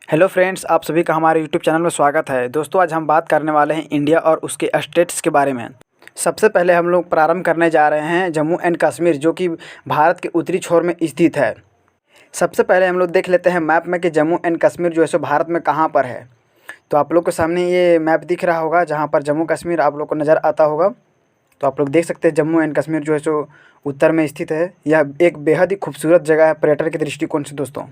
Hello friends, आप सभी का हमारे यूट्यूब चैनल में स्वागत है। दोस्तों, आज हम बात करने वाले हैं इंडिया और उसके स्टेट्स के बारे में। सबसे पहले हम लोग प्रारंभ करने जा रहे हैं जम्मू एंड कश्मीर, जो कि भारत के उत्तरी छोर में स्थित है। सबसे पहले हम लोग देख लेते हैं मैप में कि जम्मू एंड कश्मीर जो है सो भारत में कहाँ पर है। तो आप लोग के सामने ये मैप दिख रहा होगा, जहाँ पर जम्मू कश्मीर आप लोग को नज़र आता होगा। तो आप लोग देख सकते हैं जम्मू एंड कश्मीर जो है सो उत्तर में स्थित है। यह एक बेहद ही खूबसूरत जगह है पर्यटन के दृष्टिकोण से। दोस्तों,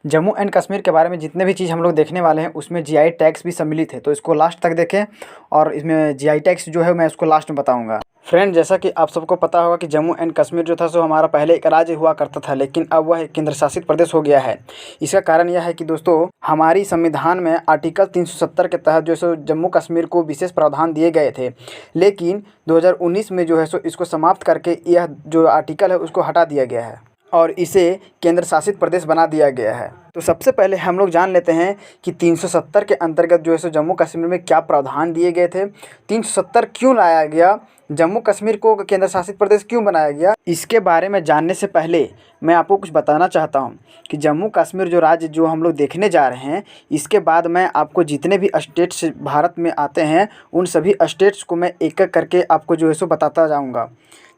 जम्मू एंड कश्मीर के बारे में जितने भी चीज़ हम लोग देखने वाले हैं उसमें जीआई टैग्स भी सम्मिलित है, तो इसको लास्ट तक देखें। और इसमें जीआई टैग्स जो है मैं इसको लास्ट में बताऊंगा। फ्रेंड, जैसा कि आप सबको पता होगा कि जम्मू एंड कश्मीर जो था सो हमारा पहले एक राज्य हुआ करता था, लेकिन अब वह एक केंद्र शासित प्रदेश हो गया है। इसका कारण यह है कि दोस्तों, हमारी संविधान में आर्टिकल 370 के तहत जो है सो जम्मू कश्मीर को विशेष प्रावधान दिए गए थे, लेकिन 2019 में जो है सो इसको समाप्त करके यह जो आर्टिकल है उसको हटा दिया गया है और इसे केंद्र शासित प्रदेश बना दिया गया है। तो सबसे पहले हम लोग जान लेते हैं कि 370 के अंतर्गत जो है सो जम्मू कश्मीर में क्या प्रावधान दिए गए थे, 370 क्यों लाया गया, जम्मू कश्मीर को केंद्र शासित प्रदेश क्यों बनाया गया। इसके बारे में जानने से पहले मैं आपको कुछ बताना चाहता हूं कि जम्मू कश्मीर जो राज्य जो हम लोग देखने जा रहे हैं, इसके बाद मैं आपको जितने भी स्टेट्स भारत में आते हैं उन सभी स्टेट्स को मैं एक एक करके आपको जो है सो बताता जाऊँगा,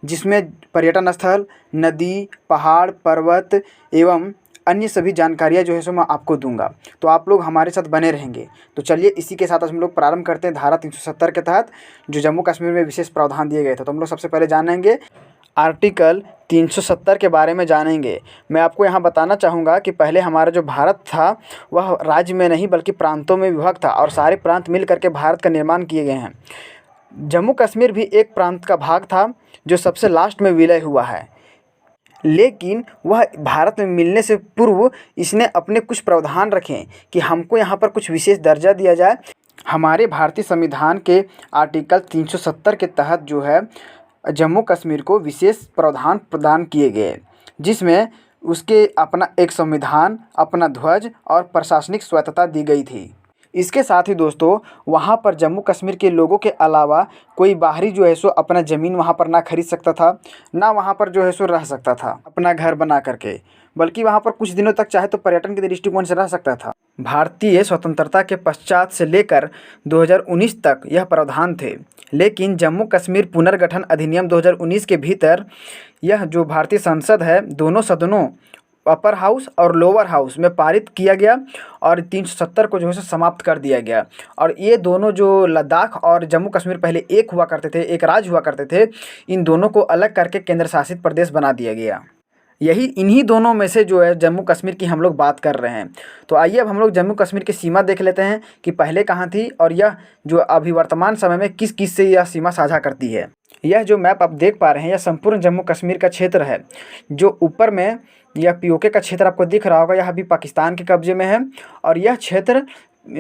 जिसमें पर्यटन स्थल, नदी, पहाड़, पर्वत एवं अन्य सभी जानकारियाँ जो है सो मैं आपको दूंगा। तो आप लोग हमारे साथ बने रहेंगे। तो चलिए इसी के साथ हम लोग प्रारंभ करते हैं धारा 370 के तहत जो जम्मू कश्मीर में विशेष प्रावधान दिए गए थे। तो हम लोग सबसे पहले जानेंगे आर्टिकल 370 के बारे में जानेंगे। मैं आपको यहाँ बताना चाहूँगा कि पहले हमारा जो भारत था वह राज्य में नहीं बल्कि प्रांतों में विभक्त था और सारे प्रांत मिल करके भारत का निर्माण किए गए हैं। जम्मू कश्मीर भी एक प्रांत का भाग था जो सबसे लास्ट में विलय हुआ है, लेकिन वह भारत में मिलने से पूर्व इसने अपने कुछ प्रावधान रखे कि हमको यहाँ पर कुछ विशेष दर्जा दिया जाए। हमारे भारतीय संविधान के आर्टिकल 370 के तहत जो है जम्मू कश्मीर को विशेष प्रावधान प्रदान किए गए, जिसमें उसके अपना एक संविधान, अपना ध्वज और प्रशासनिक स्वायत्तता दी गई थी। इसके साथ ही दोस्तों, वहाँ पर जम्मू कश्मीर के लोगों के अलावा कोई बाहरी जो है सो अपना ज़मीन वहाँ पर ना खरीद सकता था, ना वहाँ पर जो है सो रह सकता था अपना घर बना करके, बल्कि वहाँ पर कुछ दिनों तक चाहे तो पर्यटन के दृष्टिकोण से रह सकता था। भारतीय स्वतंत्रता के पश्चात से लेकर 2019 तक यह प्रावधान थे, लेकिन जम्मू कश्मीर पुनर्गठन अधिनियम 2019 के भीतर यह जो भारतीय संसद है, दोनों सदनों अपर हाउस और लोअर हाउस में पारित किया गया और 370 को जो है समाप्त कर दिया गया। और ये दोनों जो लद्दाख और जम्मू कश्मीर पहले एक हुआ करते थे, एक राज्य हुआ करते थे, इन दोनों को अलग करके केंद्र शासित प्रदेश बना दिया गया। यही इन्हीं दोनों में से जो है जम्मू कश्मीर की हम लोग बात कर रहे हैं। तो आइए अब हम लोग जम्मू कश्मीर की सीमा देख लेते हैं कि पहले कहाँ थी और यह जो अभी वर्तमान समय में किस किस से यह सीमा साझा करती है। यह जो मैप आप देख पा रहे हैं, यह संपूर्ण जम्मू कश्मीर का क्षेत्र है। जो ऊपर में यह पीओके का क्षेत्र आपको दिख रहा होगा, यह अभी पाकिस्तान के कब्जे में है। और यह क्षेत्र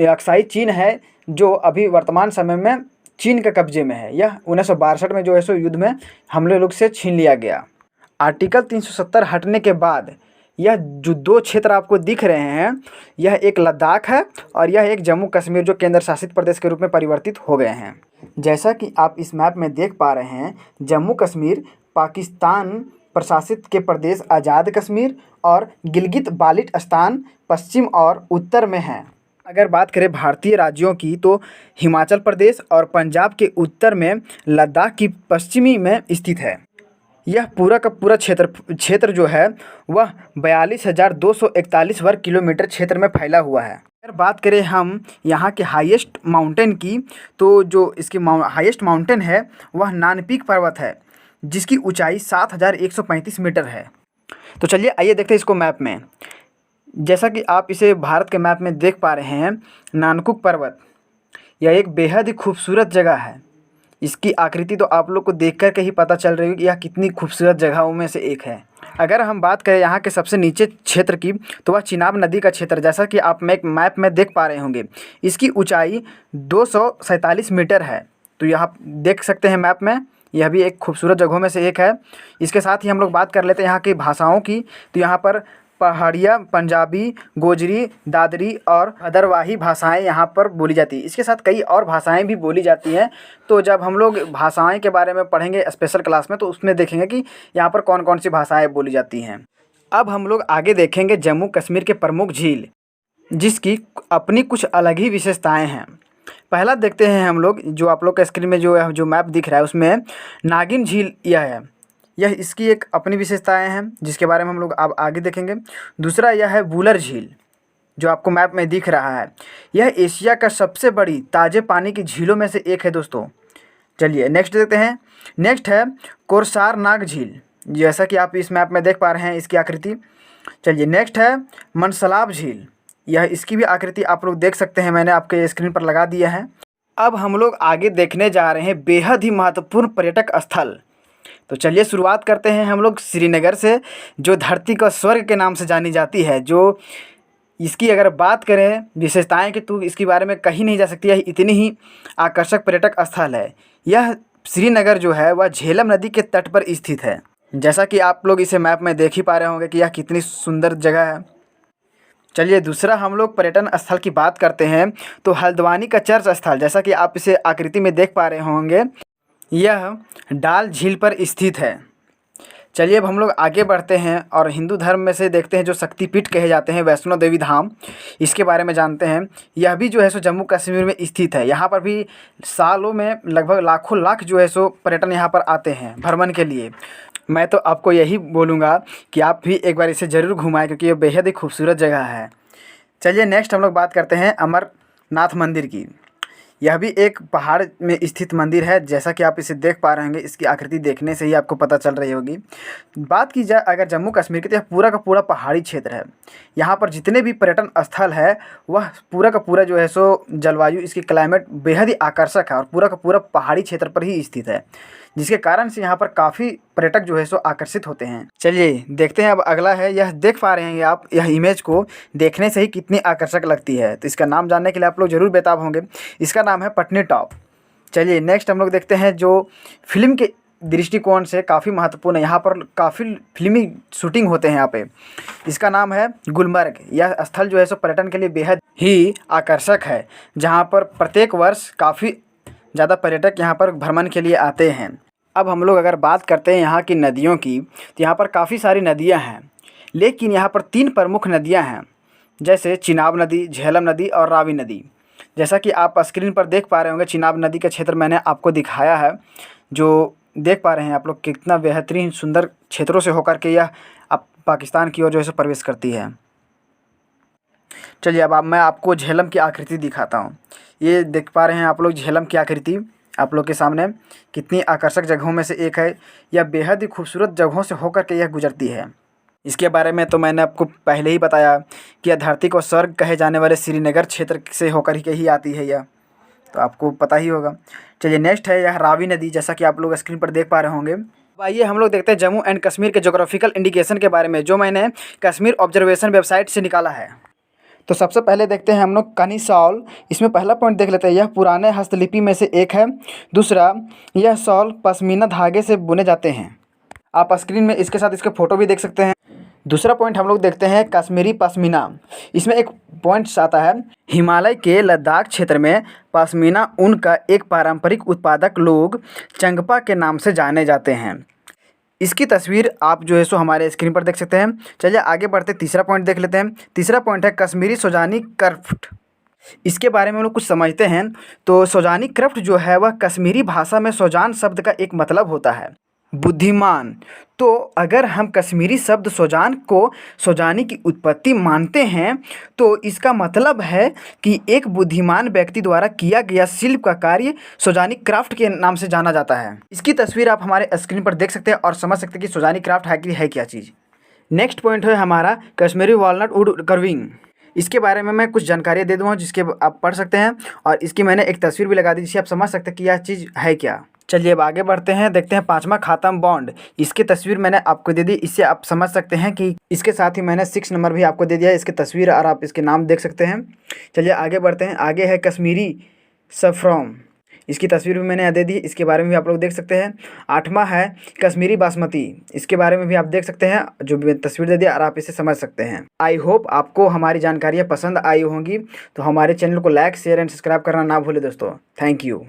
अक्साई चीन है, जो अभी वर्तमान समय में चीन के कब्जे में है। यह 1962 में जो है सो युद्ध में हम लोग से छीन लिया गया। आर्टिकल 370 हटने के बाद यह जो दो क्षेत्र आपको दिख रहे हैं, यह एक लद्दाख है और यह एक जम्मू कश्मीर जो केंद्र शासित प्रदेश के रूप में परिवर्तित हो गए हैं। जैसा कि आप इस मैप में देख पा रहे हैं, जम्मू कश्मीर पाकिस्तान प्रशासित के प्रदेश आज़ाद कश्मीर और गिलगित बाल्टिस्तान पश्चिम और उत्तर में हैं। अगर बात करें भारतीय राज्यों की, तो हिमाचल प्रदेश और पंजाब के उत्तर में लद्दाख की पश्चिमी में स्थित है। यह पूरा का पूरा क्षेत्र जो है वह 42,241 वर्ग किलोमीटर क्षेत्र में फैला हुआ है। अगर बात करें हम यहाँ के हाईएस्ट माउंटेन की, तो जो इसकी हाईएस्ट माउंटेन है वह नानपीक पर्वत है, जिसकी ऊंचाई 7,135 मीटर है। तो चलिए आइए देखते हैं इसको मैप में। जैसा कि आप इसे भारत के मैप में देख पा रहे हैं, नानकुक पर्वत यह एक बेहद ही खूबसूरत जगह है। इसकी आकृति तो आप लोग को देख कर के ही पता चल रही है कि यह कितनी खूबसूरत जगहों में से एक है। अगर हम बात करें यहाँ के सबसे नीचे क्षेत्र की, तो वह चिनाब नदी का क्षेत्र, जैसा कि आप मैप में देख पा रहे होंगे, इसकी ऊंचाई 247 मीटर है। तो यहाँ देख सकते हैं मैप में, यह भी एक खूबसूरत जगहों में से एक है। इसके साथ ही हम लोग बात कर लेते हैं यहाँ की भाषाओं की। तो यहाँ पर पहाड़िया, पंजाबी, गोजरी, दादरी और भदरवाही भाषाएं यहाँ पर बोली जाती है। इसके साथ कई और भाषाएं भी बोली जाती हैं। तो जब हम लोग भाषाएं के बारे में पढ़ेंगे स्पेशल क्लास में, तो उसमें देखेंगे कि यहाँ पर कौन कौन सी भाषाएं बोली जाती हैं। अब हम लोग आगे देखेंगे जम्मू कश्मीर के प्रमुख झील। जिसकी अपनी कुछ अलग ही विशेषताएं हैं। पहला देखते हैं हम लोग, जो आप लोग के स्क्रीन में जो मैप दिख रहा है उसमें नागिन झील यह है। यह इसकी एक अपनी विशेषताएं हैं जिसके बारे में हम लोग अब आगे देखेंगे। दूसरा यह है वुलर झील, जो आपको मैप में दिख रहा है। यह एशिया का सबसे बड़ी ताज़े पानी की झीलों में से एक है दोस्तों। चलिए नेक्स्ट देखते हैं। नेक्स्ट है कोरसार नाग झील, जैसा कि आप इस मैप में देख पा रहे हैं इसकी आकृति। चलिए नेक्स्ट है मनसलाब झील, यह इसकी भी आकृति आप लोग देख सकते हैं, मैंने आपके स्क्रीन पर लगा दिया है। अब हम लोग आगे देखने जा रहे हैं बेहद ही महत्वपूर्ण पर्यटक स्थल। तो चलिए शुरुआत करते हैं हम लोग श्रीनगर से, जो धरती का स्वर्ग के नाम से जानी जाती है। जो इसकी अगर बात करें विशेषताएं की तो इसके बारे में कही नहीं जा सकती है, इतनी ही आकर्षक पर्यटक स्थल है। यह श्रीनगर जो है वह झेलम नदी के तट पर स्थित है। जैसा कि आप लोग इसे मैप में देख ही पा रहे होंगे कि यह कितनी सुंदर जगह है। चलिए दूसरा हम लोग पर्यटन स्थल की बात करते हैं तो हल्द्वानी का चर्च स्थल, जैसा कि आप इसे आकृति में देख पा रहे होंगे, यह डाल झील पर स्थित है। चलिए अब हम लोग आगे बढ़ते हैं और हिंदू धर्म में से देखते हैं जो शक्तिपीठ कहे जाते हैं वैष्णो देवी धाम, इसके बारे में जानते हैं। यह भी जो है सो जम्मू कश्मीर में स्थित है। यहाँ पर भी सालों में लगभग लाखों लाख जो है सो पर्यटन यहाँ पर आते हैं भ्रमण के लिए। मैं तो आपको यही बोलूँगा कि आप भी एक बार इसे ज़रूर घुमाएं, क्योंकि ये बेहद ही खूबसूरत जगह है। चलिए नेक्स्ट हम लोग बात करते हैं अमरनाथ मंदिर की। यह भी एक पहाड़ में स्थित मंदिर है, जैसा कि आप इसे देख पा रहे होंगे, इसकी आकृति देखने से ही आपको पता चल रही होगी। बात की जाए अगर जम्मू कश्मीर की तो यह पूरा का पूरा पहाड़ी क्षेत्र है। यहाँ पर जितने भी पर्यटन स्थल है वह पूरा का पूरा जो है सो जलवायु, इसकी क्लाइमेट बेहद ही आकर्षक है और पूरा का पूरा पहाड़ी क्षेत्र पर ही स्थित है, जिसके कारण से यहाँ पर काफ़ी पर्यटक जो है सो आकर्षित होते हैं। चलिए देखते हैं अब अगला है। यह देख पा रहे हैं आप, यह इमेज को देखने से ही कितनी आकर्षक लगती है, तो इसका नाम जानने के लिए आप लोग ज़रूर बेताब होंगे। इसका नाम है पटनी टॉप। चलिए नेक्स्ट हम लोग देखते हैं जो फिल्म के दृष्टिकोण से काफ़ी महत्वपूर्ण है। यहाँ पर काफ़ी फिल्मी शूटिंग होते हैं यहाँ पे। इसका नाम है गुलमर्ग। यह स्थल जो है सो पर्यटन के लिए बेहद ही आकर्षक है, जहाँ पर प्रत्येक वर्ष काफ़ी ज़्यादा पर्यटक यहाँ पर भ्रमण के लिए आते हैं। अब हम लोग अगर बात करते हैं यहाँ की नदियों की, तो यहाँ पर काफ़ी सारी नदियाँ हैं, लेकिन यहाँ पर 3 प्रमुख नदियाँ हैं, जैसे चिनाब नदी, झेलम नदी और रावी नदी। जैसा कि आप स्क्रीन पर देख पा रहे होंगे, चिनाब नदी का क्षेत्र मैंने आपको दिखाया है, जो देख पा रहे हैं आप लोग कितना बेहतरीन सुंदर क्षेत्रों से होकर के यह अब पाकिस्तान की ओर जो है सो प्रवेश करती है। चलिए अब मैं आपको झेलम की आकृति दिखाता हूँ। ये देख पा रहे हैं आप लोग झेलम की आकृति आप लोग के सामने, कितनी आकर्षक जगहों में से एक है। यह बेहद ही खूबसूरत जगहों से होकर के यह गुजरती है। इसके बारे में तो मैंने आपको पहले ही बताया कि यह धरती को स्वर्ग कहे जाने वाले श्रीनगर क्षेत्र से होकर के ही आती है यह, तो आपको पता ही होगा। चलिए नेक्स्ट है यह रावी नदी, जैसा कि आप लोग स्क्रीन पर देख पा रहे होंगे। आइए हम लोग देखते हैं जम्मू एंड कश्मीर के जोग्राफिकल इंडिकेशन के बारे में, जो मैंने कश्मीर ऑब्जर्वेशन वेबसाइट से निकाला है। तो सबसे पहले देखते हैं हम लोग कनी शॉल। इसमें पहला पॉइंट देख लेते हैं, यह पुराने हस्तलिपि में से एक है। दूसरा, यह शॉल पश्मीना धागे से बुने जाते हैं। आप स्क्रीन में इसके साथ इसके फ़ोटो भी देख सकते हैं। दूसरा पॉइंट हम लोग देखते हैं कश्मीरी पश्मीना। इसमें एक पॉइंट्स आता है, हिमालय के लद्दाख क्षेत्र में पश्मीना ऊन का एक पारंपरिक उत्पादक लोग चंगपा के नाम से जाने जाते हैं। इसकी तस्वीर आप जो है सो हमारे स्क्रीन पर देख सकते हैं। चलिए आगे बढ़ते तीसरा पॉइंट देख लेते हैं। तीसरा पॉइंट है कश्मीरी सोजानी क्राफ्ट। इसके बारे में हम लोग कुछ समझते हैं। तो सोजानी क्राफ्ट जो है वह कश्मीरी भाषा में सोजान शब्द का एक मतलब होता है बुद्धिमान। तो अगर हम कश्मीरी शब्द सोजान को सोजानी की उत्पत्ति मानते हैं तो इसका मतलब है कि एक बुद्धिमान व्यक्ति द्वारा किया गया शिल्प का कार्य सोजानी क्राफ्ट के नाम से जाना जाता है। इसकी तस्वीर आप हमारे स्क्रीन पर देख सकते हैं और समझ सकते हैं कि सोजानी क्राफ्ट है क्या चीज़। नेक्स्ट पॉइंट है हमारा कश्मीरी वॉलनट वुड कर्विंग। इसके बारे में मैं कुछ जानकारी दे दूँगा जिसके आप पढ़ सकते हैं, और इसकी मैंने एक तस्वीर भी लगा दी जिससे आप समझ सकते हैं कि यह चीज़ है क्या। चलिए अब आगे बढ़ते हैं, देखते हैं पांचवा खातम बॉन्ड। इसकी तस्वीर मैंने आपको दे दी, इससे आप समझ सकते हैं कि इसके साथ ही मैंने 6 नंबर भी आपको दे दिया है, इसकी तस्वीर और आप इसके नाम देख सकते हैं। चलिए आगे बढ़ते हैं, आगे है कश्मीरी सफ्रॉम। इसकी तस्वीर भी मैंने दे दी, इसके बारे में भी आप लोग देख सकते हैं। 8वां है कश्मीरी बासमती। इसके बारे में भी आप देख सकते हैं, जो भी तस्वीर दे दी और आप इसे समझ सकते हैं। आई होप आपको हमारी जानकारियाँ पसंद आई होंगी, तो हमारे चैनल को लाइक शेयर एंड सब्सक्राइब करना ना भूलें दोस्तों। Thank you.